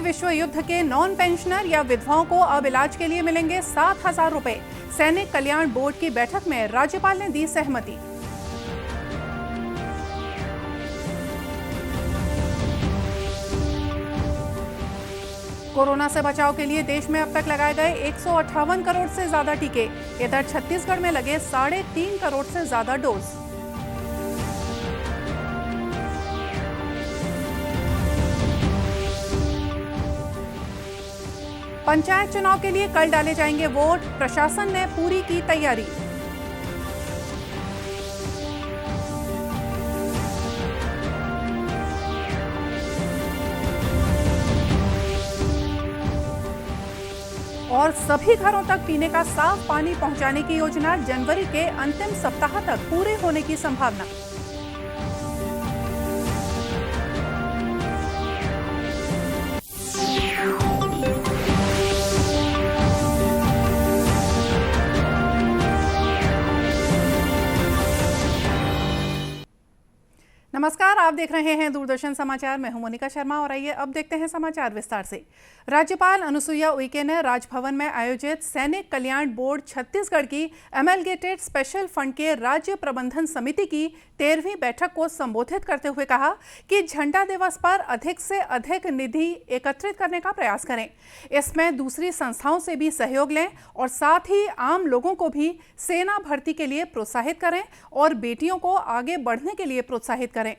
विश्व युद्ध के नॉन पेंशनर या विधवाओं को अब इलाज के लिए मिलेंगे 7,000 रुपए। सैनिक कल्याण बोर्ड की बैठक में राज्यपाल ने दी सहमति। कोरोना से बचाव के लिए देश में अब तक लगाए गए 158 करोड़ से ज्यादा टीके। इधर छत्तीसगढ़ में लगे 3.5 करोड़ से ज्यादा डोज। पंचायत चुनाव के लिए कल डाले जाएंगे वोट। प्रशासन ने पूरी की तैयारी। और सभी घरों तक पीने का साफ पानी पहुंचाने की योजना जनवरी के अंतिम सप्ताह तक पूरे होने की संभावना। नमस्कार, आप देख रहे हैं दूरदर्शन समाचार। मैं हूं मोनिका शर्मा और आइए अब देखते हैं समाचार विस्तार से। राज्यपाल अनुसुईया उइके ने राजभवन में आयोजित सैनिक कल्याण बोर्ड छत्तीसगढ़ की एमएलगेटेड स्पेशल फंड के राज्य प्रबंधन समिति की 13वीं बैठक को संबोधित करते हुए कहा कि झंडा दिवस पर अधिक से अधिक निधि एकत्रित करने का प्रयास करें। इसमें दूसरी संस्थाओं से भी सहयोग लें और साथ ही आम लोगों को भी सेना भर्ती के लिए प्रोत्साहित करें और बेटियों को आगे बढ़ने के लिए प्रोत्साहित करें।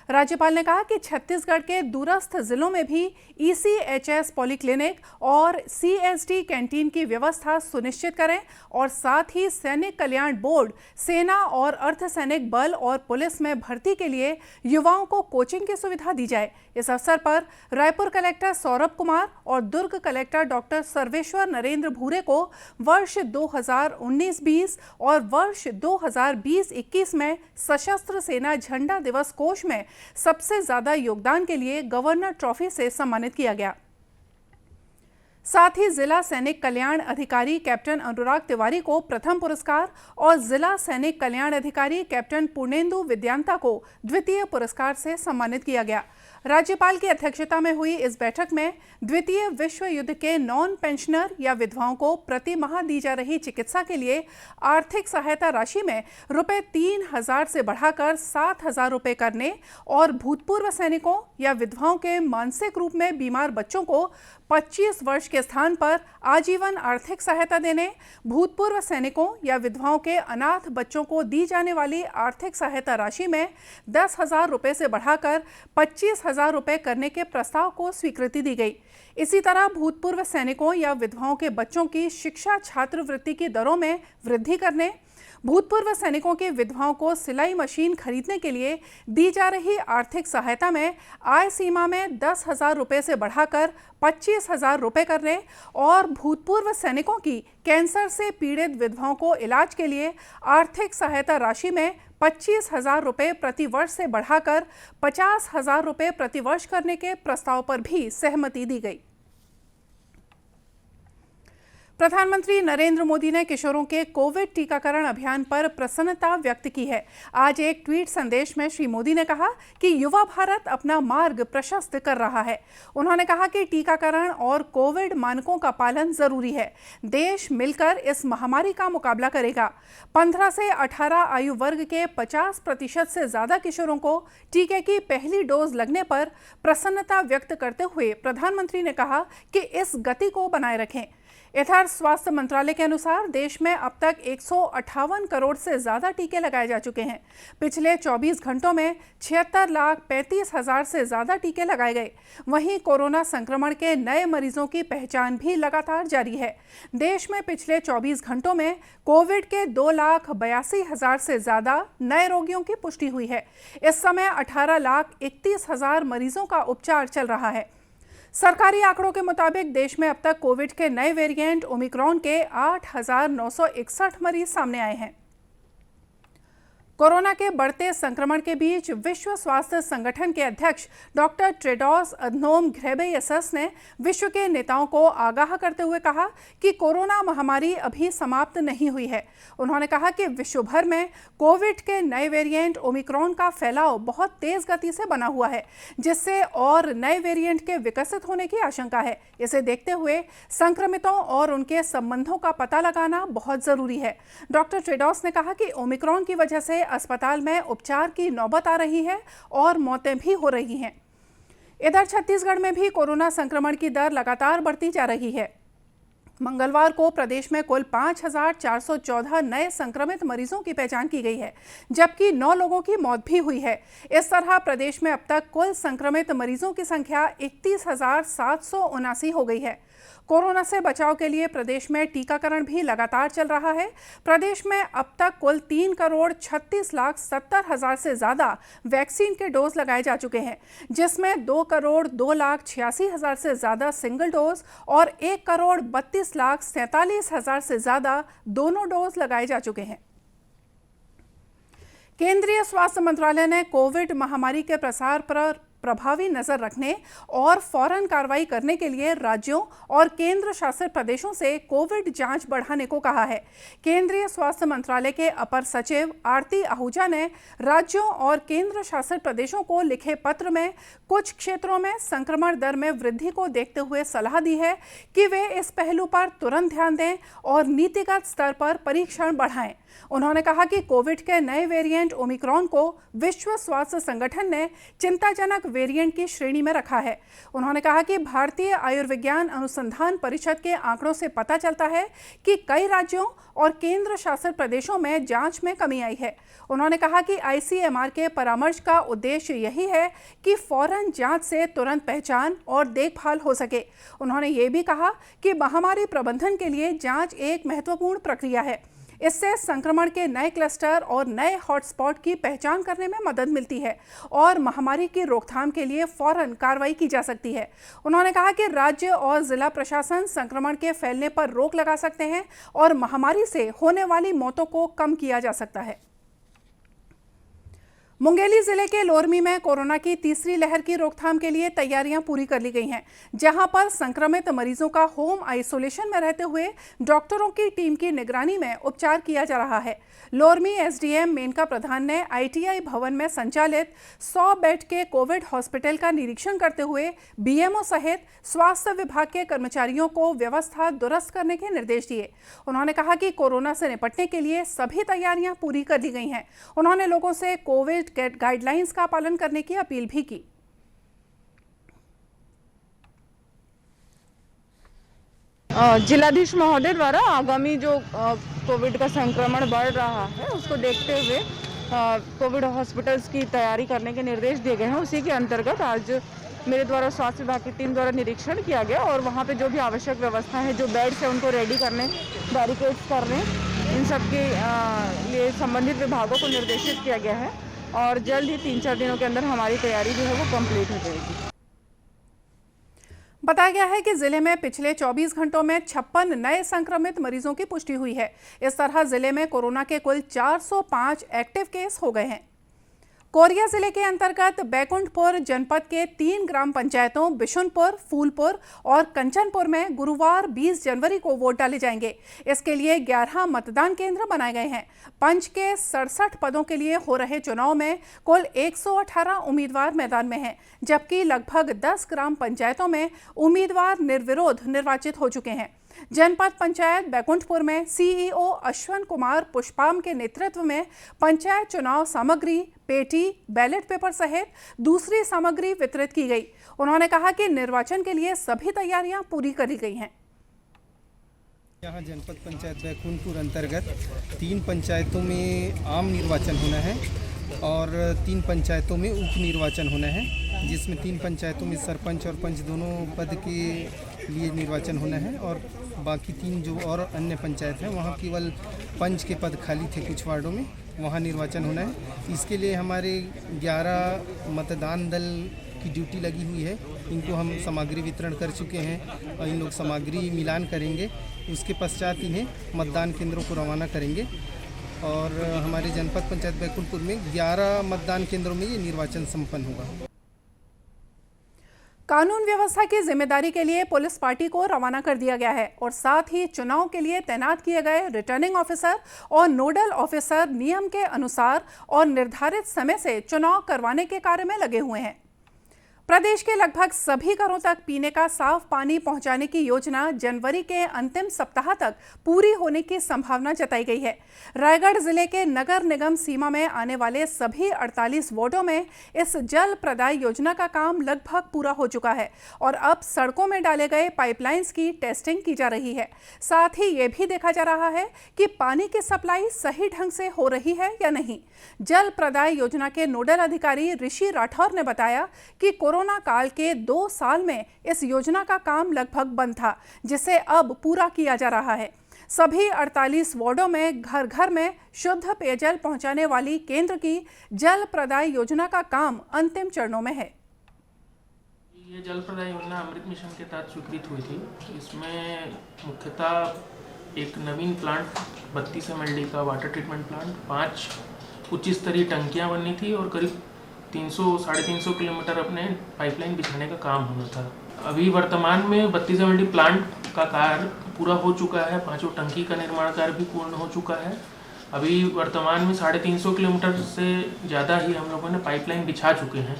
राज्यपाल ने कहा कि छत्तीसगढ़ के दूरस्थ जिलों में भी ईसीएचएस पॉलीक्लिनिक और सीएसडी कैंटीन की व्यवस्था सुनिश्चित करें और साथ ही सैनिक कल्याण बोर्ड सेना और अर्धसैनिक बल और पुलिस में भर्ती के लिए युवाओं को कोचिंग की सुविधा दी जाए। इस अवसर पर रायपुर कलेक्टर सौरभ कुमार और दुर्ग कलेक्टर डॉक्टर सर्वेश्वर नरेंद्र भूरे को वर्ष 2019-20 और वर्ष 2020-21 में सशस्त्र सेना झंडा दिवस कोष में सबसे ज्यादा योगदान के लिए गवर्नर ट्रॉफी से सम्मानित किया गया। साथ ही जिला सैनिक कल्याण अधिकारी कैप्टन अनुराग तिवारी को प्रथम पुरस्कार और जिला सैनिक कल्याण अधिकारी कैप्टन पूर्णेंदु विद्यांता को द्वितीय पुरस्कार से सम्मानित किया गया। राज्यपाल की अध्यक्षता में हुई इस बैठक में द्वितीय विश्व युद्ध के नॉन पेंशनर या विधवाओं को प्रति माह दी जा रही चिकित्सा के लिए आर्थिक सहायता राशि में रुपए 3,000 से बढ़ाकर 7,000 रुपए करने और भूतपूर्व सैनिकों या विधवाओं के मानसिक रूप में बीमार बच्चों को 25 वर्ष के स्थान पर आजीवन आर्थिक सहायता देने, भूतपूर्व सैनिकों या विधवाओं के अनाथ बच्चों को दी जाने वाली आर्थिक सहायता राशि में 10,000 रुपए से बढ़ाकर 25,000 रुपए करने के प्रस्ताव को स्वीकृति दी गई। इसी तरह भूतपूर्व सैनिकों या विधवाओं के बच्चों की शिक्षा छात्रवृत्ति की दरों में वृद्धि करने, भूतपूर्व सैनिकों की विधवाओं को सिलाई मशीन खरीदने के लिए दी जा रही आर्थिक सहायता में आय सीमा में 10,000 रुपए से बढ़ाकर 25,000 रुपए करने और भूतपूर्व सैनिकों की कैंसर से पीड़ित विधवाओं को इलाज के लिए आर्थिक सहायता राशि में 25,000 रुपए प्रति वर्ष से बढ़ाकर 50,000 रुपए प्रति वर्ष करने के प्रस्ताव पर भी सहमति दी गई। प्रधानमंत्री नरेंद्र मोदी ने किशोरों के कोविड टीकाकरण अभियान पर प्रसन्नता व्यक्त की है। आज एक ट्वीट संदेश में श्री मोदी ने कहा कि युवा भारत अपना मार्ग प्रशस्त कर रहा है। उन्होंने कहा कि टीकाकरण और कोविड मानकों का पालन जरूरी है। देश मिलकर इस महामारी का मुकाबला करेगा। 15 से 18 आयु वर्ग के 50% से ज्यादा किशोरों को टीके की पहली डोज लगने पर प्रसन्नता व्यक्त करते हुए प्रधानमंत्री ने कहा कि इस गति को बनाए रखें। इधर स्वास्थ्य मंत्रालय के अनुसार देश में अब तक 158 करोड़ से ज्यादा टीके लगाए जा चुके हैं। पिछले 24 घंटों में 76,35,000 से ज्यादा टीके लगाए गए। वहीं कोरोना संक्रमण के नए मरीजों की पहचान भी लगातार जारी है। देश में पिछले 24 घंटों में कोविड के 2,82,000 से ज्यादा नए रोगियों की पुष्टि हुई है। इस समय 18,31,000 मरीजों का उपचार चल रहा है। सरकारी आंकड़ों के मुताबिक देश में अब तक कोविड के नए वेरिएंट ओमिक्रॉन के 8,961 मरीज सामने आए हैं। कोरोना के बढ़ते संक्रमण के बीच विश्व स्वास्थ्य संगठन के अध्यक्ष डॉक्टर टेड्रोस अधनोम घेब्रेयेसस ने विश्व के नेताओं को आगाह करते हुए कहा कि कोरोना महामारी अभी समाप्त नहीं हुई है। उन्होंने कहा कि विश्व भर में कोविड के नए वेरिएंट ओमिक्रॉन का फैलाव बहुत तेज गति से बना हुआ है, जिससे और नए वेरिएंट के विकसित होने की आशंका है। इसे देखते हुए संक्रमितों और उनके संबंधों का पता लगाना बहुत जरूरी है। डॉक्टर टेड्रोस ने कहा कि ओमिक्रॉन की वजह से अस्पताल में उपचार की नौबत आ रही है और मौतें भी हो रही हैं। इधर छत्तीसगढ़ में भी कोरोना संक्रमण की दर लगातार बढ़ती जा रही है। मंगलवार को प्रदेश में कुल 5,414 नए संक्रमित मरीजों की पहचान की गई है, जबकि 9 लोगों की मौत भी हुई है। इस तरह प्रदेश में अब तक कुल संक्रमित मरीजों की संख्या 31,779 हो गई है। कोरोना से बचाव के लिए प्रदेश में टीकाकरण भी लगातार चल रहा है। प्रदेश में अब तक कुल 3,36,70,000 से ज़्यादा वैक्सीन के डोज लगाए जा चुके हैं, जिसमें 2,02,86,000 से ज़्यादा सिंगल डोज और 1,32,47,000 से ज़्यादा दोनों डोज लगाए जा चुके हैं। केंद्रीय स्वास्थ्य मंत्रालय ने कोविड महामारी के प्रसार पर प्रभावी नजर रखने और फौरन कार्रवाई करने के लिए राज्यों और केंद्र शासित प्रदेशों से कोविड जांच बढ़ाने को कहा है। केंद्रीय स्वास्थ्य मंत्रालय के अपर सचिव आरती आहूजा ने राज्यों और केंद्र शासित प्रदेशों को लिखे पत्र में कुछ क्षेत्रों में संक्रमण दर में वृद्धि को देखते हुए सलाह दी है कि वे इस पहलू पर तुरंत ध्यान दें और नीतिगत स्तर पर परीक्षण बढ़ाएं। उन्होंने कहा कि कोविड के नए वेरिएंट ओमिक्रॉन को विश्व स्वास्थ्य संगठन ने चिंताजनक वेरिएंट की श्रेणी में रखा है। उन्होंने कहा कि भारतीय आयुर्विज्ञान अनुसंधान परिषद के आंकड़ों से पता चलता है कि कई राज्यों और केंद्र शासित प्रदेशों में जांच में कमी आई है। उन्होंने कहा कि आईसीएमआर के परामर्श का उद्देश्य यही है कि फौरन जांच से तुरंत पहचान और देखभाल हो सके। उन्होंने ये भी कहा कि महामारी प्रबंधन के लिए जांच एक महत्वपूर्ण प्रक्रिया है। इससे संक्रमण के नए क्लस्टर और नए हॉटस्पॉट की पहचान करने में मदद मिलती है और महामारी की रोकथाम के लिए फौरन कार्रवाई की जा सकती है। उन्होंने कहा कि राज्य और जिला प्रशासन संक्रमण के फैलने पर रोक लगा सकते हैं और महामारी से होने वाली मौतों को कम किया जा सकता है। मुंगेली जिले के लोरमी में कोरोना की तीसरी लहर की रोकथाम के लिए तैयारियां पूरी कर ली गई हैं, जहां पर संक्रमित मरीजों का होम आइसोलेशन में रहते हुए डॉक्टरों की टीम की निगरानी में उपचार किया जा रहा है। लोरमी एसडीएम मेनका प्रधान ने आईटीआई भवन में संचालित 100 बेड के कोविड हॉस्पिटल का निरीक्षण करते हुए बीएमओ सहित स्वास्थ्य विभाग के कर्मचारियों को व्यवस्था दुरुस्त करने के निर्देश दिए। उन्होंने कहा कि कोरोना से निपटने के लिए सभी तैयारियां पूरी कर ली गई हैं। उन्होंने लोगों से कोविड गाइडलाइंस का पालन करने की अपील भी की। जिलाधीश महोदय द्वारा आगामी जो कोविड का संक्रमण बढ़ रहा है उसको देखते हुए कोविड हॉस्पिटल्स की तैयारी करने के निर्देश दिए गए हैं। उसी के अंतर्गत आज मेरे द्वारा स्वास्थ्य विभाग की टीम द्वारा निरीक्षण किया गया और वहाँ पे जो भी आवश्यक व्यवस्था है, जो बेड्स है उनको रेडी करने, बैरिकेड्स करने, इन सब के लिए संबंधित विभागों को निर्देशित किया गया है और जल्द ही 3-4 दिनों के अंदर हमारी तैयारी जो है वो कंप्लीट हो जाएगी। बताया गया है कि जिले में पिछले 24 घंटों में 56 नए संक्रमित मरीजों की पुष्टि हुई है। इस तरह जिले में कोरोना के कुल 405 एक्टिव केस हो गए हैं। कोरिया जिले के अंतर्गत बैकुंठपुर जनपद के 3 ग्राम पंचायतों बिशुनपुर, फूलपुर और कंचनपुर में गुरुवार 20 जनवरी को वोट डाले जाएंगे। इसके लिए 11 मतदान केंद्र बनाए गए हैं। पंच के 67 पदों के लिए हो रहे चुनाव में कुल 118 उम्मीदवार मैदान में हैं, जबकि लगभग 10 ग्राम पंचायतों में उम्मीदवार निर्विरोध निर्वाचित हो चुके हैं। जनपद पंचायत बैकुंठपुर में सीईओ अश्वन कुमार पुष्पाम के नेतृत्व में पंचायत चुनाव सामग्री, पेटी, बैलेट पेपर सहित दूसरी सामग्री वितरित की गई। उन्होंने कहा कि निर्वाचन के लिए सभी तैयारियां पूरी कर ली गई हैं। यहाँ जनपद पंचायत बैकुंठपुर अंतर्गत 3 पंचायतों में आम निर्वाचन होना है और 3 पंचायतों में उप निर्वाचन होना है, जिसमें 3 पंचायतों में सरपंच और पंच दोनों पद के लिए निर्वाचन होना है और बाकी 3 जो और अन्य पंचायत हैं वहाँ केवल पंच के पद खाली थे कुछ वार्डों में, वहाँ निर्वाचन होना है। इसके लिए हमारे 11 मतदान दल की ड्यूटी लगी हुई है। इनको हम सामग्री वितरण कर चुके हैं और इन लोग सामग्री मिलान करेंगे। उसके पश्चात इन्हें मतदान केंद्रों को रवाना करेंगे और हमारे जनपद पंचायत बैकुंठपुर में 11 मतदान केंद्रों में ये निर्वाचन संपन्न होगा। कानून व्यवस्था की जिम्मेदारी के लिए पुलिस पार्टी को रवाना कर दिया गया है और साथ ही चुनाव के लिए तैनात किए गए रिटर्निंग ऑफिसर और नोडल ऑफिसर नियम के अनुसार और निर्धारित समय से चुनाव करवाने के कार्य में लगे हुए हैं। प्रदेश के लगभग सभी घरों तक पीने का साफ पानी पहुंचाने की योजना जनवरी के अंतिम सप्ताह तक पूरी होने की संभावना जताई गई है। रायगढ़ जिले के नगर निगम सीमा में आने वाले सभी 48 वार्डों में इस जल प्रदाय योजना का काम लगभग पूरा हो चुका है और अब सड़कों में डाले गए पाइपलाइंस की टेस्टिंग की जा रही है। साथ ही ये भी देखा जा रहा है कि पानी की सप्लाई सही ढंग से हो रही है या नहीं। जल प्रदाय योजना के नोडल अधिकारी ऋषि राठौर ने बताया कि कोरोना काल के 2 साल में इस योजना का काम लगभग बंद था, जिसे अब पूरा किया जा रहा है। सभी 48 वार्डों में घर घर में शुद्ध पेयजल पहुंचाने वाली केंद्र की जल प्रदाय योजना का काम अंतिम चरणों में है। ये जल प्रदाय योजना अमृत मिशन के तहत स्वीकृत हुई थी। इसमें मुख्यतः एक नवीन प्लांट 32 mld का वाटर ट्रीटमेंट प्लांट, 5 उच्च स्तरीय टंकियाँ बननी थी और करीब 300-350 किलोमीटर अपने पाइपलाइन बिछाने का काम होना था। अभी वर्तमान में 32 mld प्लांट का कार्य पूरा हो चुका है, 5 टंकी का निर्माण कार्य भी पूर्ण हो चुका है। अभी वर्तमान में 350 किलोमीटर से ज़्यादा ही हम लोगों ने पाइपलाइन बिछा चुके हैं।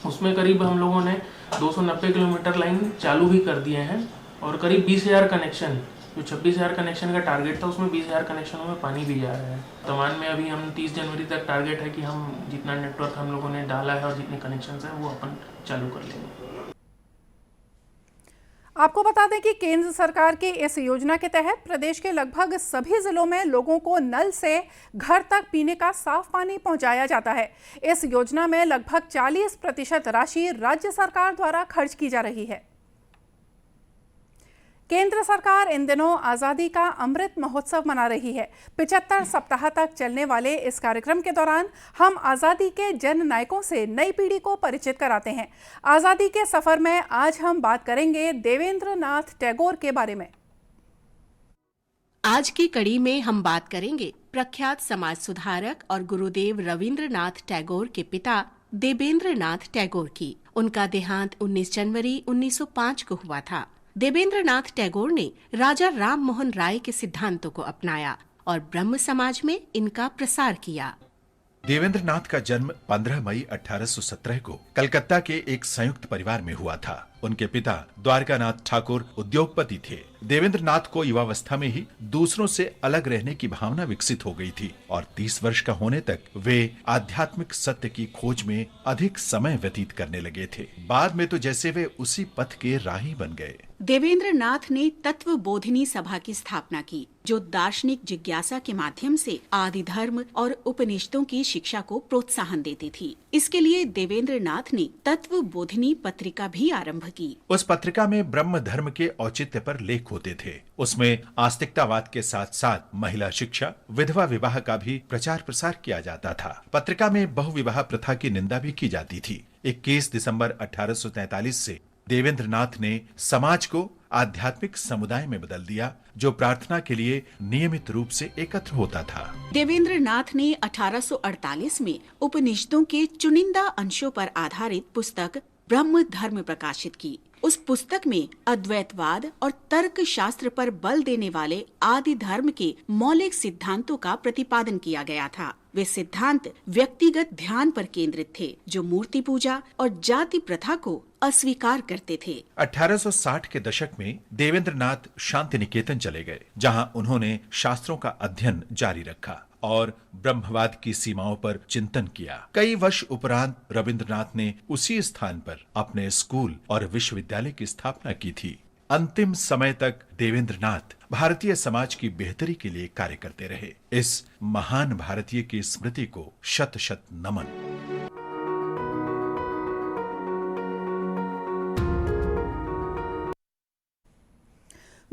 उसमें करीब हम लोगों ने 290 किलोमीटर लाइन चालू भी कर दिए हैं और करीब 20,000 कनेक्शन, जो 26,000 कनेक्शन का टारगेट था उसमें 20,000 कनेक्शनों में पानी भी जा रहा है। वर्तमान में अभी हम 30 जनवरी तक टारगेट है कि हम जितना नेटवर्क हम लोगों ने डाला है और जितने कनेक्शन हैं वो अपन चालू कर लेंगे। आपको बता दें कि केंद्र सरकार की इस योजना के तहत प्रदेश के लगभग सभी जिलों में लोगों को नल से घर तक पीने का साफ पानी पहुंचाया जाता है। इस योजना में लगभग 40% राशि राज्य सरकार द्वारा खर्च की जा रही है। केंद्र सरकार इन दिनों आज़ादी का अमृत महोत्सव मना रही है। 75 सप्ताह तक चलने वाले इस कार्यक्रम के दौरान हम आज़ादी के जन नायकों से नई पीढ़ी को परिचित कराते हैं। आज़ादी के सफर में आज हम बात करेंगे देवेंद्र नाथ टैगोर के बारे में। आज की कड़ी में हम बात करेंगे प्रख्यात समाज सुधारक और गुरुदेव रविंद्रनाथ टैगोर के पिता देवेंद्र नाथ टैगोर की। उनका देहांत 19 जनवरी 1905 को हुआ था। देवेंद्र नाथ टैगोर ने राजा राम मोहन राय के सिद्धांतों को अपनाया और ब्रह्म समाज में इनका प्रसार किया। देवेंद्र नाथ का जन्म 15 मई 1817 को कलकत्ता के एक संयुक्त परिवार में हुआ था। उनके पिता द्वारकानाथ ठाकुर उद्योगपति थे। देवेंद्र नाथ को युवावस्था में ही दूसरों से अलग रहने की भावना विकसित हो गई थी और 30 वर्ष का होने तक वे आध्यात्मिक सत्य की खोज में अधिक समय व्यतीत करने लगे थे। बाद में तो जैसे वे उसी पथ के राही बन गए। देवेंद्र नाथ ने तत्व बोधिनी सभा की स्थापना की, जो दार्शनिक जिज्ञासा के माध्यम से आदि धर्म और उपनिषदों की शिक्षा को प्रोत्साहन देती थी। इसके लिए देवेंद्र नाथ ने तत्व बोधिनी पत्रिका भी आरंभ की। उस पत्रिका में ब्रह्म धर्म के औचित्य पर लेख होते थे। उसमें आस्तिकतावाद के साथ साथ महिला शिक्षा, विधवा विवाह का भी प्रचार प्रसार किया जाता था। पत्रिका में बहुविवाह प्रथा की निंदा भी की जाती थी। 21 दिसंबर 1843 से देवेंद्र नाथ ने समाज को आध्यात्मिक समुदाय में बदल दिया, जो प्रार्थना के लिए नियमित रूप से एकत्र होता था। देवेंद्र नाथ ने 1848 में उपनिषदों के चुनिंदा अंशों पर आधारित पुस्तक ब्रह्म धर्म प्रकाशित की। उस पुस्तक में अद्वैतवाद और तर्क शास्त्र पर बल देने वाले आदि धर्म के मौलिक सिद्धांतों का प्रतिपादन किया गया था। वे सिद्धांत व्यक्तिगत ध्यान पर केंद्रित थे, जो मूर्ति पूजा और जाति प्रथा को अस्वीकार करते थे। 1860 के दशक में देवेंद्र नाथ शांति निकेतन चले गए, जहां उन्होंने शास्त्रों का अध्ययन जारी रखा और ब्रह्मवाद की सीमाओं पर चिंतन किया। कई वर्ष उपरांत रविंद्रनाथ ने उसी स्थान पर अपने स्कूल और विश्वविद्यालय की स्थापना की थी। अंतिम समय तक देवेंद्र नाथ भारतीय समाज की बेहतरी के लिए कार्य करते रहे। इस महान भारतीय की स्मृति को शत शत नमन।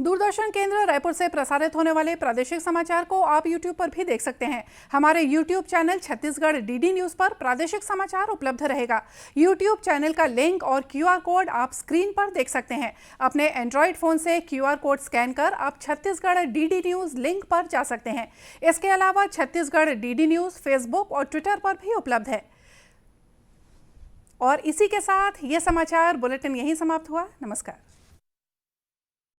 दूरदर्शन केंद्र रायपुर से प्रसारित होने वाले प्रादेशिक समाचार को आप YouTube पर भी देख सकते हैं। हमारे YouTube channel Chhattisgarh DD news पर प्रादेशिक समाचार उपलब्ध रहेगा। YouTube चैनल का लिंक और QR कोड आप स्क्रीन पर देख सकते हैं। अपने एंड्रॉयड फ़ोन से QR कोड स्कैन कर आप छत्तीसगढ़ DD न्यूज़ लिंक पर जा सकते हैं। इसके अलावा छत्तीसगढ़ DD न्यूज़ फेसबुक और ट्विटर पर भी उपलब्ध है। और इसी के साथ ये समाचार बुलेटिन यहीं समाप्त हुआ। नमस्कार।